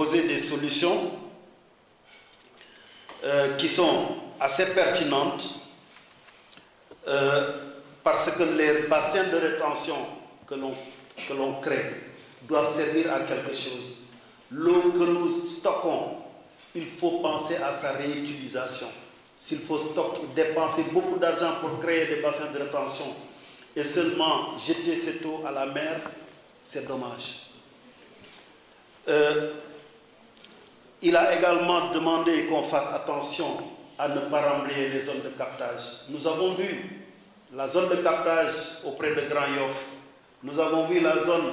proposer des solutions qui sont assez pertinentes parce que les bassins de rétention que l'on crée doivent servir à quelque chose. L'eau que nous stockons, il faut penser à sa réutilisation. S'il faut dépenser beaucoup d'argent pour créer des bassins de rétention et seulement jeter cette eau à la mer, c'est dommage. Il a également demandé qu'on fasse attention à ne pas remblayer les zones de captage. Nous avons vu la zone de captage auprès de Grand Yoff. Nous avons vu la zone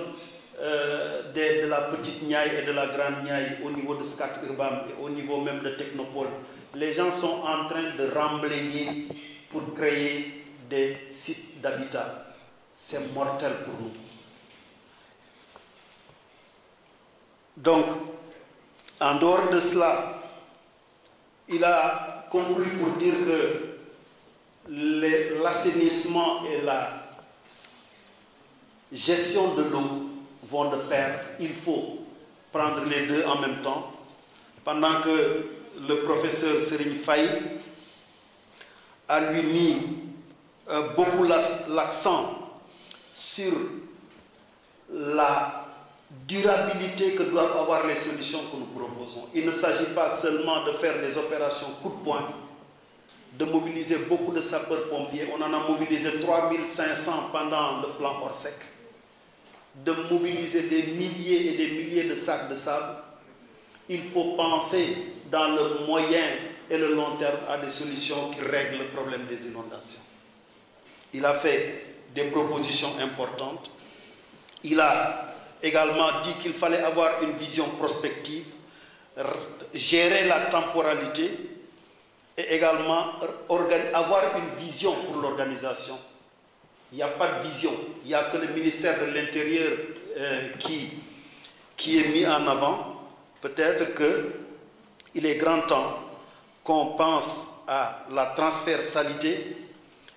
de la Petite Niaï et de la Grande Niaï au niveau de Scat Urbam et au niveau même de Technopole. Les gens sont en train de remblayer pour créer des sites d'habitat. C'est mortel pour nous. Donc, en dehors de cela, il a conclu pour dire que l'assainissement et la gestion de l'eau vont de pair. Il faut prendre les deux en même temps. Pendant que le professeur Serigne Faye a lui mis beaucoup l'accent sur la durabilité que doivent avoir les solutions que nous proposons. Il ne s'agit pas seulement de faire des opérations coup de poing, de mobiliser beaucoup de sapeurs-pompiers. On en a mobilisé 3500 pendant le plan Orsec. De mobiliser des milliers et des milliers de sacs de sable. Il faut penser dans le moyen et le long terme à des solutions qui règlent le problème des inondations. Il a fait des propositions importantes. Il a également dit qu'il fallait avoir une vision prospective, gérer la temporalité et également avoir une vision pour l'organisation. Il n'y a pas de vision, il n'y a que le ministère de l'Intérieur qui est mis en avant. Peut-être qu'il est grand temps qu'on pense à la transversalité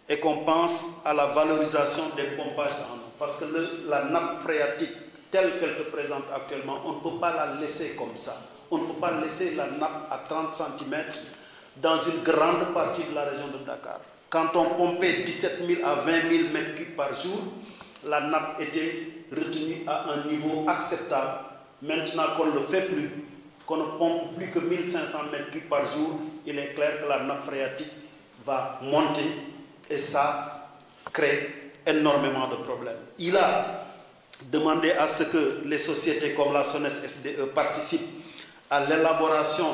et qu'on pense à la valorisation des pompages en eau. Parce que la nappe phréatique, telle qu'elle se présente actuellement, on ne peut pas la laisser comme ça. On ne peut pas laisser la nappe à 30 cm dans une grande partie de la région de Dakar. Quand on pompait 17 000 à 20 000 m3 par jour, la nappe était retenue à un niveau acceptable. Maintenant qu'on ne le fait plus, qu'on ne pompe plus que 1500 m3 par jour, il est clair que la nappe phréatique va monter et ça crée énormément de problèmes. Il a demandé à ce que les sociétés comme la SONES SDE participent à l'élaboration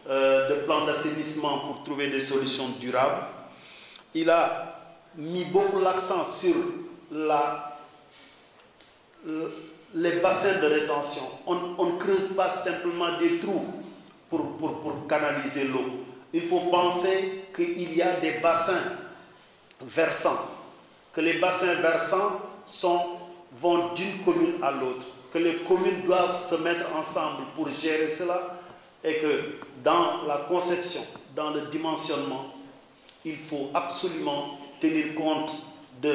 de plans d'assainissement pour trouver des solutions durables. Il a mis beaucoup l'accent sur les bassins de rétention. On ne creuse pas simplement des trous pour canaliser l'eau. Il faut penser qu'il y a des bassins versants, que les bassins versants vont d'une commune à l'autre, que les communes doivent se mettre ensemble pour gérer cela et que dans la conception, dans le dimensionnement, il faut absolument tenir compte de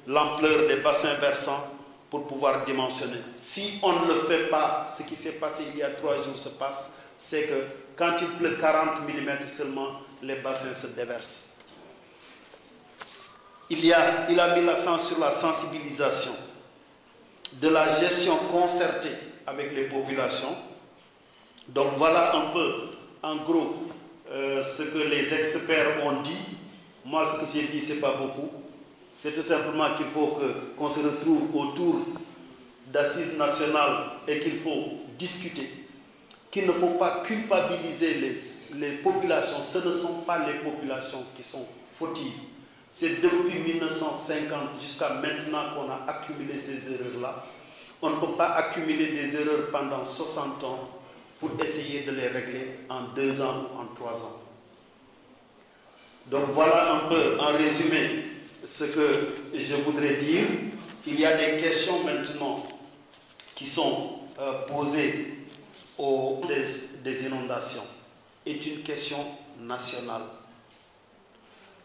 l'ampleur des bassins versants pour pouvoir dimensionner. Si on ne le fait pas, ce qui s'est passé il y a 3 jours se passe, c'est que quand il pleut 40 mm seulement, les bassins se déversent. Il a mis l'accent sur la sensibilisation, de la gestion concertée avec les populations. Donc voilà un peu, en gros, ce que les experts ont dit. Moi, ce que j'ai dit, ce n'est pas beaucoup. C'est tout simplement qu'il faut qu'on se retrouve autour d'assises nationales et qu'il faut discuter. Qu'il ne faut pas culpabiliser les populations. Ce ne sont pas les populations qui sont fautives. C'est depuis 1950 jusqu'à maintenant qu'on a accumulé ces erreurs-là. On ne peut pas accumuler des erreurs pendant 60 ans pour essayer de les régler en 2 ans ou en 3 ans. Donc voilà un peu en résumé ce que je voudrais dire. Il y a des questions maintenant qui sont posées des inondations. C'est une question nationale.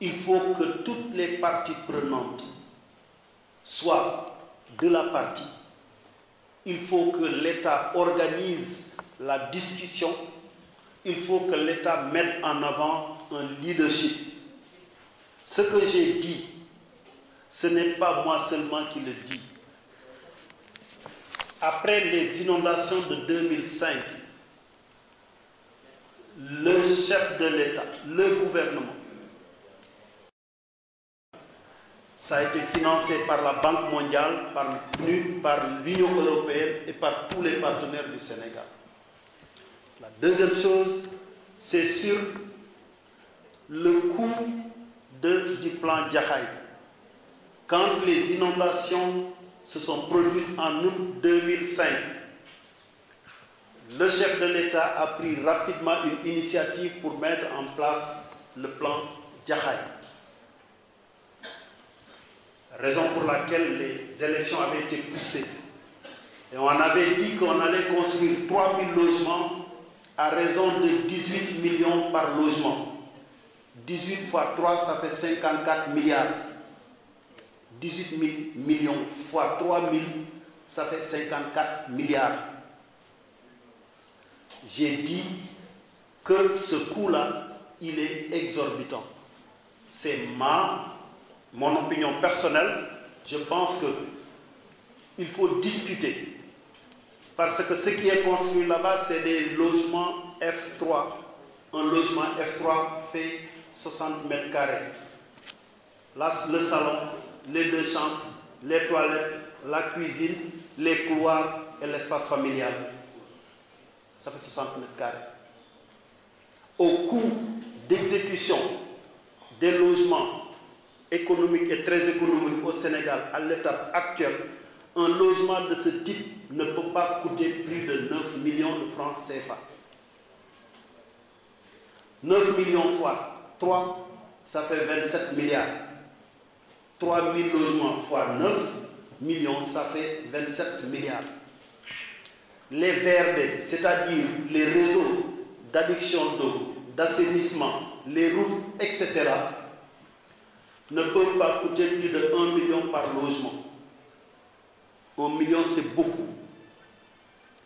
Il faut que toutes les parties prenantes soient de la partie. Il faut que l'État organise la discussion, il faut que l'État mette en avant un leadership. Ce que j'ai dit, ce n'est pas moi seulement qui le dis. Après les inondations de 2005, le chef de l'État, le gouvernement, ça a été financé par la Banque mondiale, par le PNUD, par l'Union européenne et par tous les partenaires du Sénégal. La deuxième chose, c'est sur le coût du plan Jaxaay. Quand les inondations se sont produites en août 2005, le chef de l'État a pris rapidement une initiative pour mettre en place le plan Jaxaay. Raison pour laquelle les élections avaient été poussées. Et on avait dit qu'on allait construire 3000 logements à raison de 18 millions par logement. 18 fois 3, ça fait 54 milliards. 18 millions fois 3 000, ça fait 54 milliards. J'ai dit que ce coût-là, il est exorbitant. C'est mon opinion personnelle. Je pense qu'il faut discuter. Parce que ce qui est construit là-bas, c'est des logements F3. Un logement F3 fait 60 mètres carrés. Là, le salon, les deux chambres, les toilettes, la cuisine, les couloirs et l'espace familial. Ça fait 60 mètres carrés. Au coût d'exécution des logements économiques et très économiques au Sénégal à l'étape actuelle, un logement de ce type ne peut pas coûter plus de 9 millions de francs CFA. 9 millions fois 3, ça fait 27 milliards. 3 000 logements fois 9 millions, ça fait 27 milliards. Les VRD, c'est-à-dire les réseaux d'adduction d'eau, d'assainissement, les routes, etc., ne peuvent pas coûter plus de 1 million par logement. 1 million, c'est beaucoup.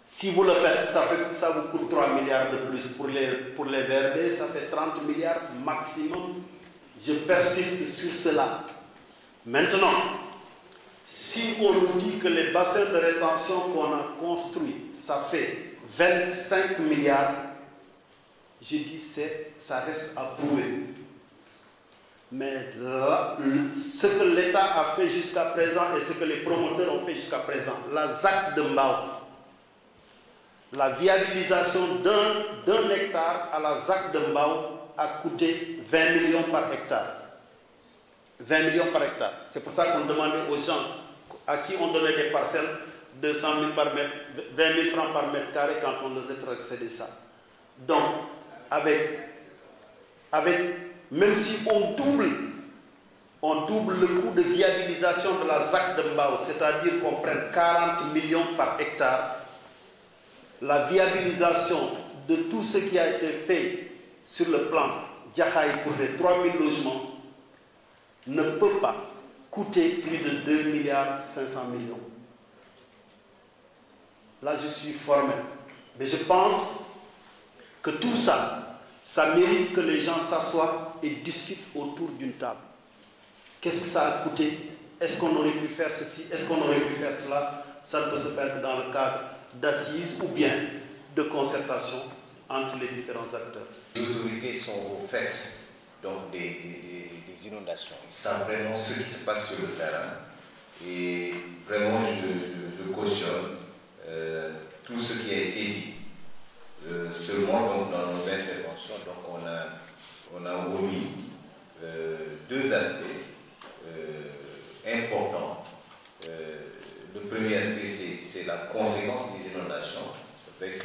Si vous le faites, ça vous coûte 3 milliards de plus. Pour les VRD, ça fait 30 milliards maximum. Je persiste sur cela. Maintenant, si on nous dit que les bassins de rétention qu'on a construits, ça fait 25 milliards, je dis ça reste à prouver. Mais là, ce que l'État a fait jusqu'à présent et ce que les promoteurs ont fait jusqu'à présent, la ZAC de Mbao, la viabilisation d'un hectare à la ZAC de Mbao a coûté 20 millions par hectare. 20 millions par hectare. C'est pour ça qu'on demandait aux gens à qui on donnait des parcelles 200 000 par mètre, 20 000 francs par mètre carré quand on leur rétrocédait ça. Donc, même si on double le coût de viabilisation de la ZAC de Mbao, c'est-à-dire qu'on prenne 40 millions par hectare, la viabilisation de tout ce qui a été fait sur le plan Jaxaay pour les 3 000 logements ne peut pas coûter plus de 2 milliards 500 millions. Là, je suis formel. Mais je pense que tout ça, ça mérite que les gens s'assoient et discutent autour d'une table. Qu'est-ce que ça a coûté? Est-ce qu'on aurait pu faire ceci? Est-ce qu'on aurait pu faire cela? Ça ne peut se faire que dans le cadre d'assises ou bien de concertation entre les différents acteurs. Les autorités sont au fait donc, des inondations. Ils savent vraiment ce qui se passe sur le terrain. Et vraiment, je cautionne tout ce qui a été dit. Seulement donc, dans nos interventions, donc, on a remis deux aspects importants. Le premier aspect, c'est la conséquence des inondations. Avec,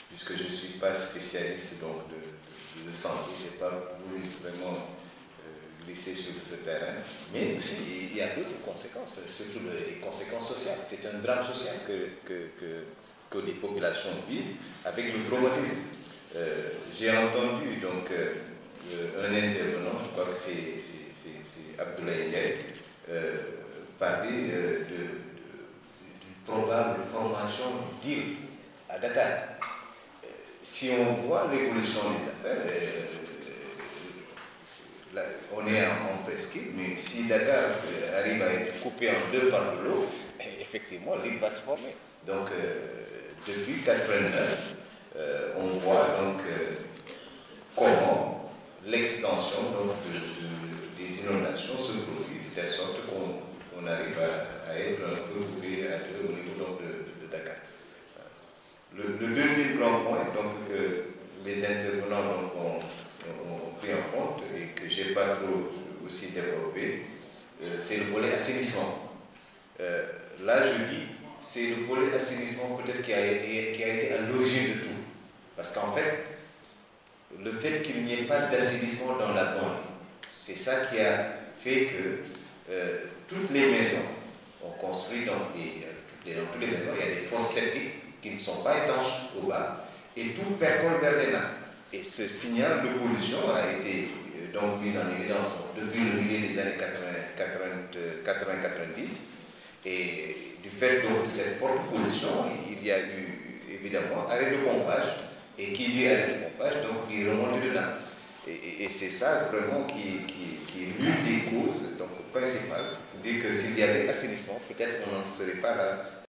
puisque je ne suis pas spécialiste donc, de santé, je n'ai pas voulu vraiment glisser sur ce terrain. Mais aussi, il y a d'autres conséquences, surtout les conséquences sociales. C'est un drame social que les populations vivent avec le traumatisme. J'ai entendu donc, un intervenant, je crois que c'est Abdoulaye Ndiaye, parler probable formation d'îles à Dakar. Si on voit l'évolution des affaires, là, on est en presqu'île, mais si Dakar arrive à être coupé en deux par de l'eau, effectivement, l'île va se former. Donc, depuis 1989, on voit donc comment l'extension des inondations se produit, de telle sorte qu'on arrive à être un peu coupé à deux au niveau donc, de Dakar. Le deuxième grand point, donc, que les intervenants donc, ont pris en compte et que je n'ai pas trop aussi développé, c'est le volet assainissement. Là, je dis, c'est le volet assainissement peut-être qui a été à l'origine de tout. Parce qu'en fait, le fait qu'il n'y ait pas d'assainissement dans la banlieue, c'est ça qui a fait que toutes les maisons, on construit dans toutes les maisons, il y a des fosses septiques qui ne sont pas étanches au bas, et tout percole vers les nappes. Et ce signal de pollution a été donc mis en évidence depuis le milieu des années 80-90. Et du fait donc, de cette forte pollution, il y a eu évidemment arrêt de pompage. Et qui dit arrêt de pompage, donc dit remontée de nappe. Et c'est ça vraiment qui est l'une des causes donc, principales. C'est-à-dire que s'il y avait assainissement, peut-être on n'en serait pas là